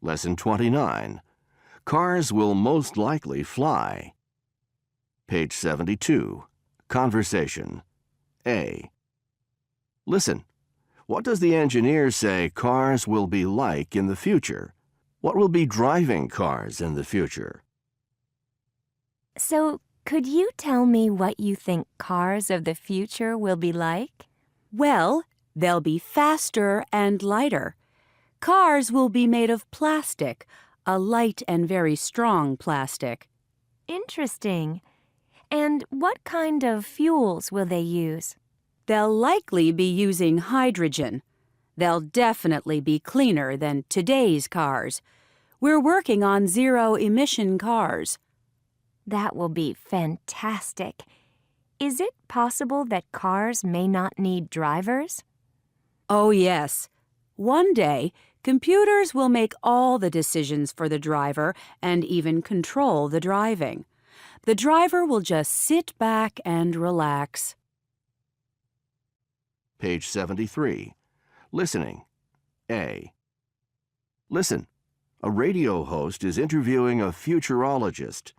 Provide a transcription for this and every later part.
Lesson 29. Cars will most likely fly. Page 72. Conversation. A. Listen. What does the engineer say cars will be like in the future? What will be driving cars in the future? So, could you tell me what you think cars of the future will be like? Well, they'll be faster and lighter. Cars will be made of plastic, a light and very strong plastic. Interesting. And what kind of fuels will they use? They'll likely be using hydrogen. They'll definitely be cleaner than today's cars. We're working on zero-emission cars. That will be fantastic. Is it possible that cars may not need drivers? Oh, yes. One day, computers will make all the decisions for the driver and even control the driving. The driver will just sit back and relax. Page 73. Listening. A. Listen. A radio host is interviewing a futurologist.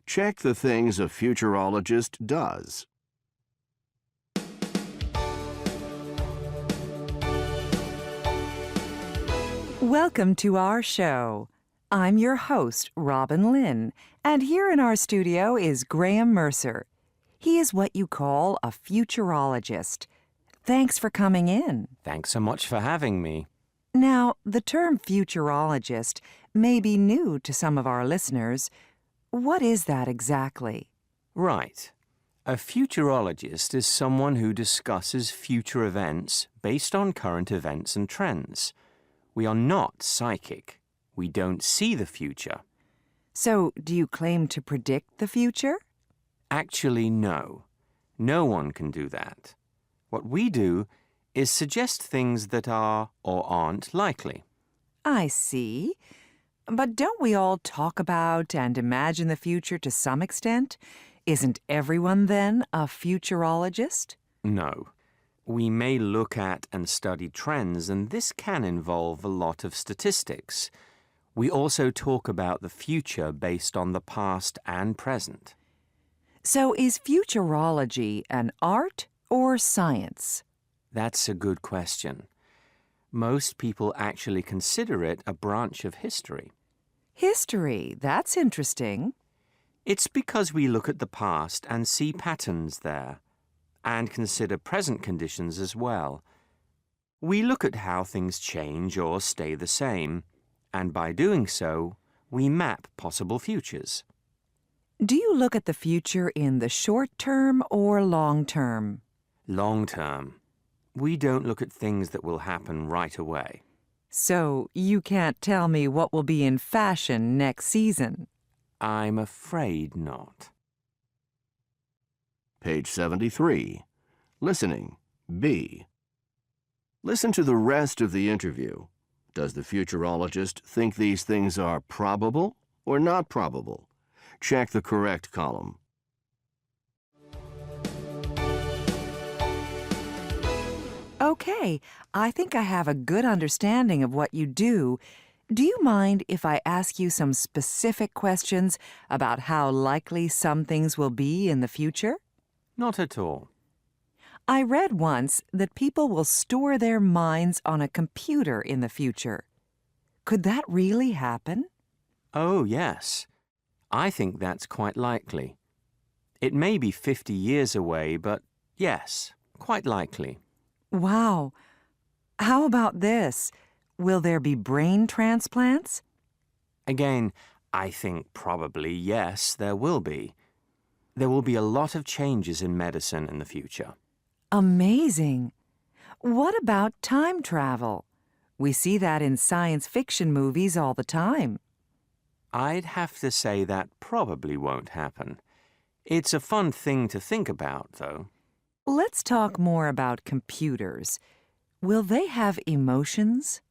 Check the things a futurologist does. Welcome to our show. I'm your host, Robin Lynn, and here in our studio is Graham Mercer. He is what you call a futurologist. Thanks for coming in. Thanks so much for having me. Now, the term futurologist may be new to some of our listeners. What is that exactly? Right. A futurologist is someone who discusses future events based on current events and trends. We are not psychic. We don't see the future. So, do you claim to predict the future? Actually, no. No one can do that. What we do is suggest things that are or aren't likely. I see. But don't we all talk about and imagine the future to some extent? Isn't everyone then a futurologist? No. We may look at and study trends, and this can involve a lot of statistics. We also talk about the future based on the past and present. So is futurology an art or science? That's a good question. Most people actually consider it a branch of history. History, that's interesting. It's because we look at the past and see patterns there, and consider present conditions as well. We look at how things change or stay the same, and by doing so, we map possible futures. Do you look at the future in the short term or long term? Long term. We don't look at things that will happen right away. So you can't tell me what will be in fashion next season? I'm afraid not. Page 73. Listening. B. Listen to the rest of the interview. Does the futurologist think these things are probable or not probable? Check the correct column. Okay, I think I have a good understanding of what you do. Do you mind if I ask you some specific questions about how likely some things will be in the future? Not at all. I read once that people will store their minds on a computer in the future. Could that really happen? Oh, yes. I think that's quite likely. It may be 50 years away, but yes, quite likely. Wow. How about this? Will there be brain transplants? Again, I think probably yes, there will be. There will be a lot of changes in medicine in the future. Amazing. What about time travel? We see that in science fiction movies all the time. I'd have to say that probably won't happen. It's a fun thing to think about, though. Let's talk more about computers. Will they have emotions?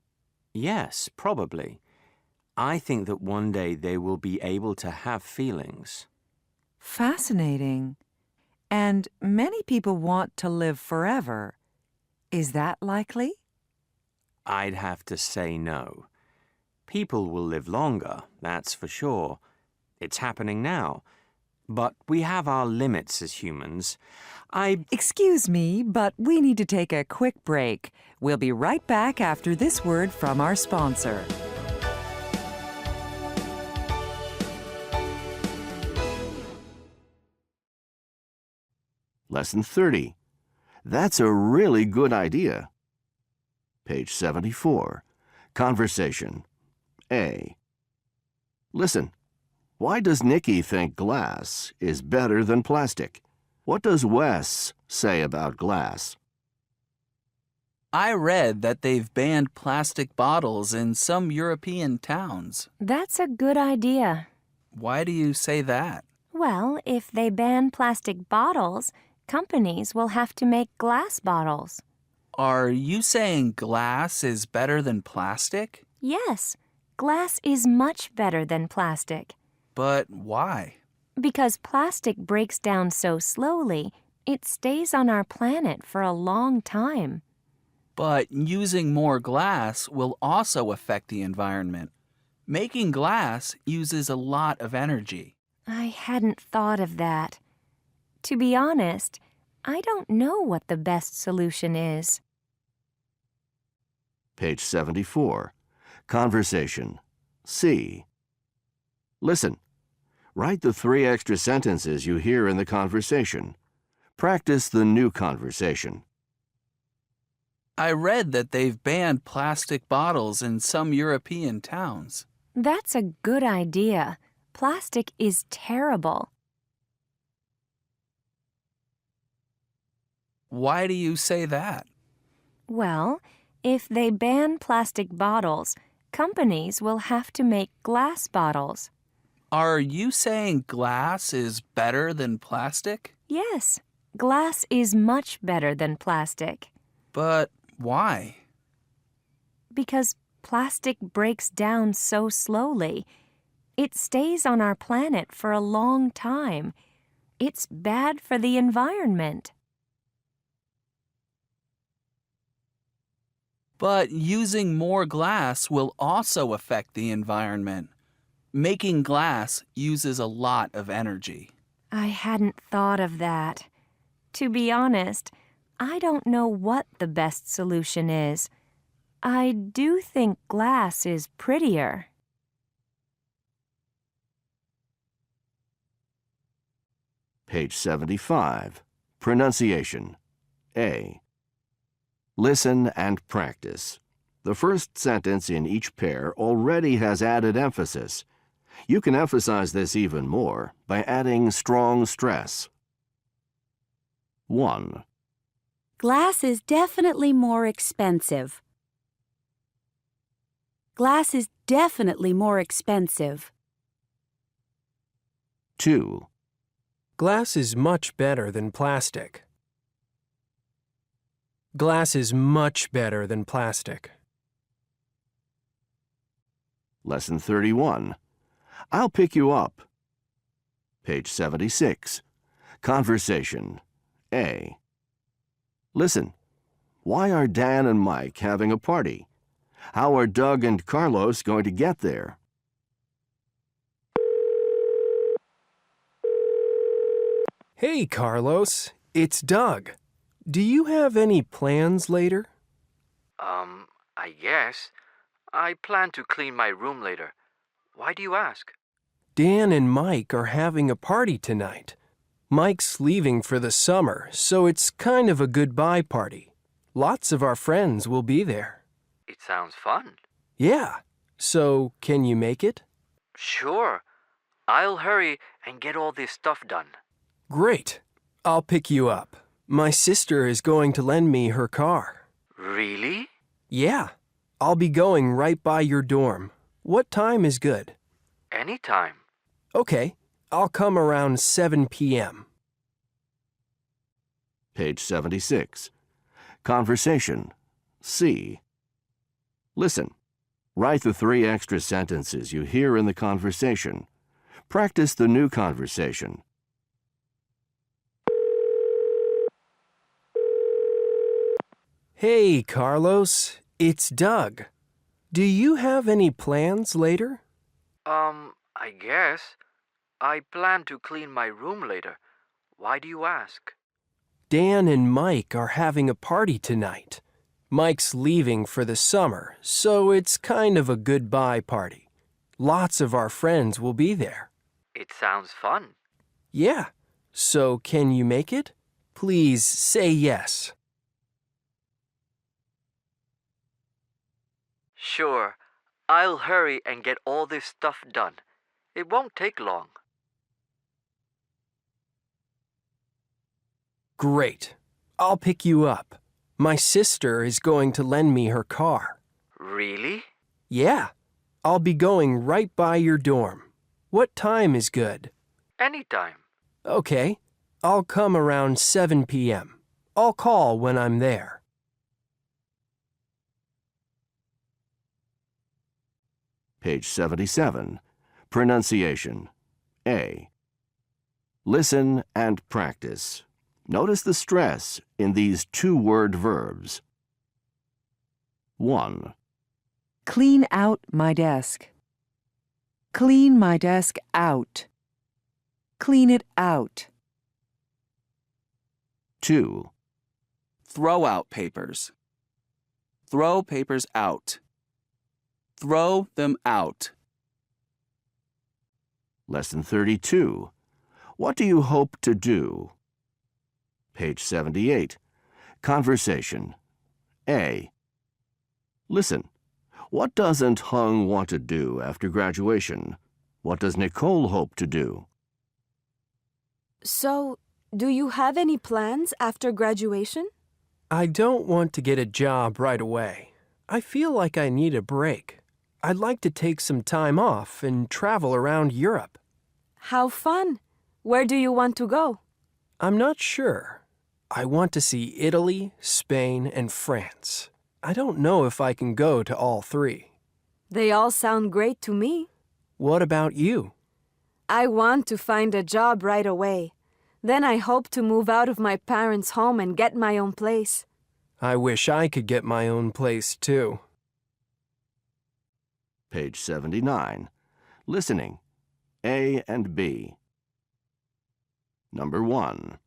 Yes, probably. I think that one day they will be able to have feelings. Fascinating. And many people want to live forever. Is that likely? I'd have to say no. People will live longer, that's for sure. It's happening now. But we have our limits as humans. Excuse me, but we need to take a quick break. We'll be right back after this word from our sponsor. Lesson 30. That's a really good idea. Page 74. Conversation. A. Listen, why does Nikki think glass is better than plastic? What does Wes say about glass? I read that they've banned plastic bottles in some European towns. That's a good idea. Why do you say that? Well, if they ban plastic bottles, companies will have to make glass bottles. Are you saying glass is better than plastic? Yes, glass is much better than plastic. But why? Because plastic breaks down so slowly, it stays on our planet for a long time. But using more glass will also affect the environment. Making glass uses a lot of energy. I hadn't thought of that. To be honest, I don't know what the best solution is. Page 74. Conversation. C. Listen. Write the 3 extra sentences you hear in the conversation. Practice the new conversation. I read that they've banned plastic bottles in some European towns. That's a good idea. Plastic is terrible. Why do you say that? Well, if they ban plastic bottles, companies will have to make glass bottles. Are you saying glass is better than plastic? Yes, glass is much better than plastic. But why? Because plastic breaks down so slowly. It stays on our planet for a long time. It's bad for the environment. But using more glass will also affect the environment. Making glass uses a lot of energy. I hadn't thought of that. To be honest, I don't know what the best solution is. I do think glass is prettier. Page 75. Pronunciation. A. Listen and practice. The first sentence in each pair already has added emphasis. You can emphasize this even more by adding strong stress. 1. Glass is definitely more expensive. Glass is definitely more expensive. 2. Glass is much better than plastic. Glass is much better than plastic. Lesson 31. I'll pick you up. Page 76. Conversation. A. Listen. Why are Dan and Mike having a party? How are Doug and Carlos going to get there? Hey, Carlos. It's Doug. Do you have any plans later? I guess. I plan to clean my room later. Why do you ask? Dan and Mike are having a party tonight. Mike's leaving for the summer, so it's kind of a goodbye party. Lots of our friends will be there. It sounds fun. Yeah. So, can you make it? Sure. I'll hurry and get all this stuff done. Great. I'll pick you up. My sister is going to lend me her car. Really? Yeah. I'll be going right by your dorm. What time is good? Anytime. Okay. I'll come around 7 p.m. Page 76. Conversation. C. Listen. Write the 3 extra sentences you hear in the conversation. Practice the new conversation. Hey, Carlos. It's Doug. Do you have any plans later? I guess. I plan to clean my room later. Why do you ask? Dan and Mike are having a party tonight. Mike's leaving for the summer, so it's kind of a goodbye party. Lots of our friends will be there. It sounds fun. Yeah, so can you make it? Please say yes. Sure. I'll hurry and get all this stuff done. It won't take long. Great. I'll pick you up. My sister is going to lend me her car. Really? Yeah, I'll be going right by your dorm. What time is good? Anytime. Okay, I'll come around 7 p.m. I'll call when I'm there. Page 77. Pronunciation. A. Listen and practice. Notice the stress in these two-word verbs. 1. Clean out my desk. Clean my desk out. Clean it out. 2. Throw out papers. Throw papers out. Throw them out. Lesson 32. What do you hope to do? Page 78. Conversation. A. Listen. What doesn't Hung want to do after graduation? What does Nicole hope to do? So, do you have any plans after graduation? I don't want to get a job right away. I feel like I need a break. I'd like to take some time off and travel around Europe. How fun! Where do you want to go? I'm not sure. I want to see Italy, Spain, and France. I don't know if I can go to all three. They all sound great to me. What about you? I want to find a job right away. Then I hope to move out of my parents' home and get my own place. I wish I could get my own place, too. Page 79. Listening. A and B. Number 1.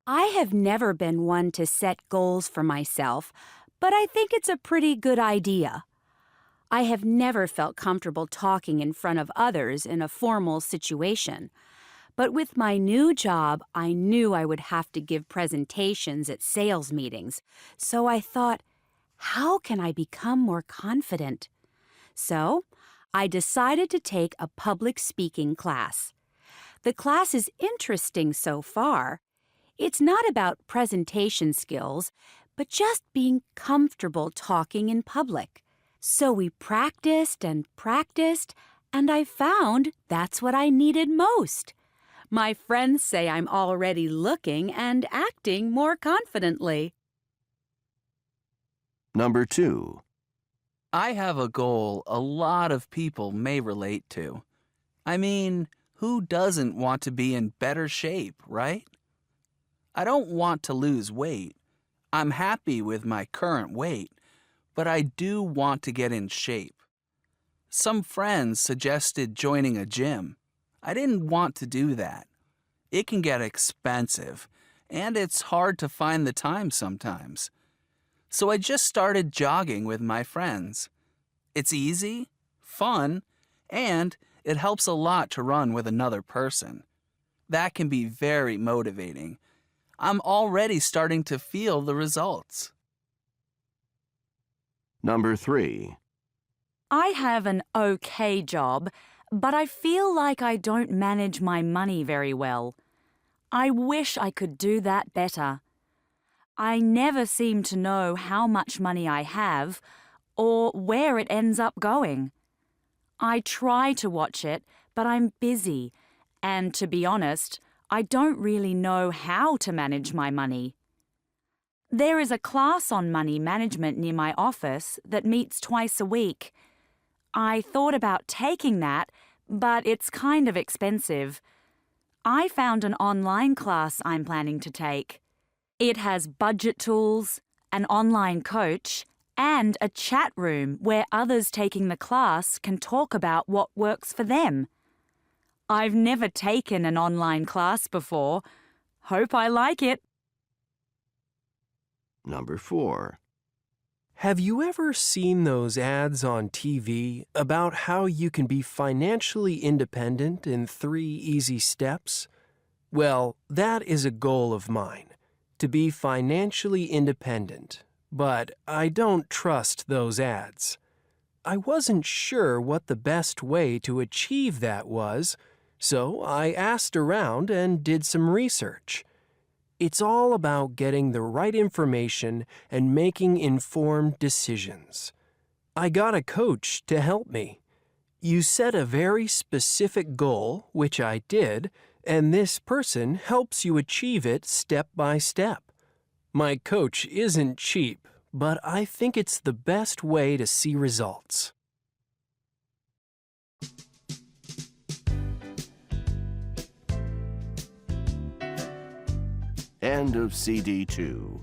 I have never been one to set goals for myself, but I think it's a pretty good idea. I have never felt comfortable talking in front of others in a formal situation. But with my new job, I knew I would have to give presentations at sales meetings. So I thought, how can I become more confident? So I decided to take a public speaking class. The class is interesting so far. It's not about presentation skills, but just being comfortable talking in public. So we practiced, and I found that's what I needed most. My friends say I'm already looking and acting more confidently. Number 2. I have a goal a lot of people may relate to. I mean, who doesn't want to be in better shape, right? I don't want to lose weight. I'm happy with my current weight, but I do want to get in shape. Some friends suggested joining a gym. I didn't want to do that. It can get expensive, and it's hard to find the time sometimes. So I just started jogging with my friends. It's easy, fun, and it helps a lot to run with another person. That can be very motivating. I'm already starting to feel the results. Number 3. I have an okay job, but I feel like I don't manage my money very well. I wish I could do that better. I never seem to know how much money I have or where it ends up going. I try to watch it, but I'm busy, and to be honest, I don't really know how to manage my money. There is a class on money management near my office that meets twice a week. I thought about taking that, but it's kind of expensive. I found an online class I'm planning to take. It has budget tools, an online coach, and a chat room where others taking the class can talk about what works for them. I've never taken an online class before. Hope I like it. Number 4. Have you ever seen those ads on TV about how you can be financially independent in 3 easy steps? Well, that is a goal of mine, to be financially independent, but I don't trust those ads. I wasn't sure what the best way to achieve that was, so I asked around and did some research. It's all about getting the right information and making informed decisions. I got a coach to help me. You set a very specific goal, which I did, and this person helps you achieve it step by step. My coach isn't cheap, but I think it's the best way to see results. End of CD 2.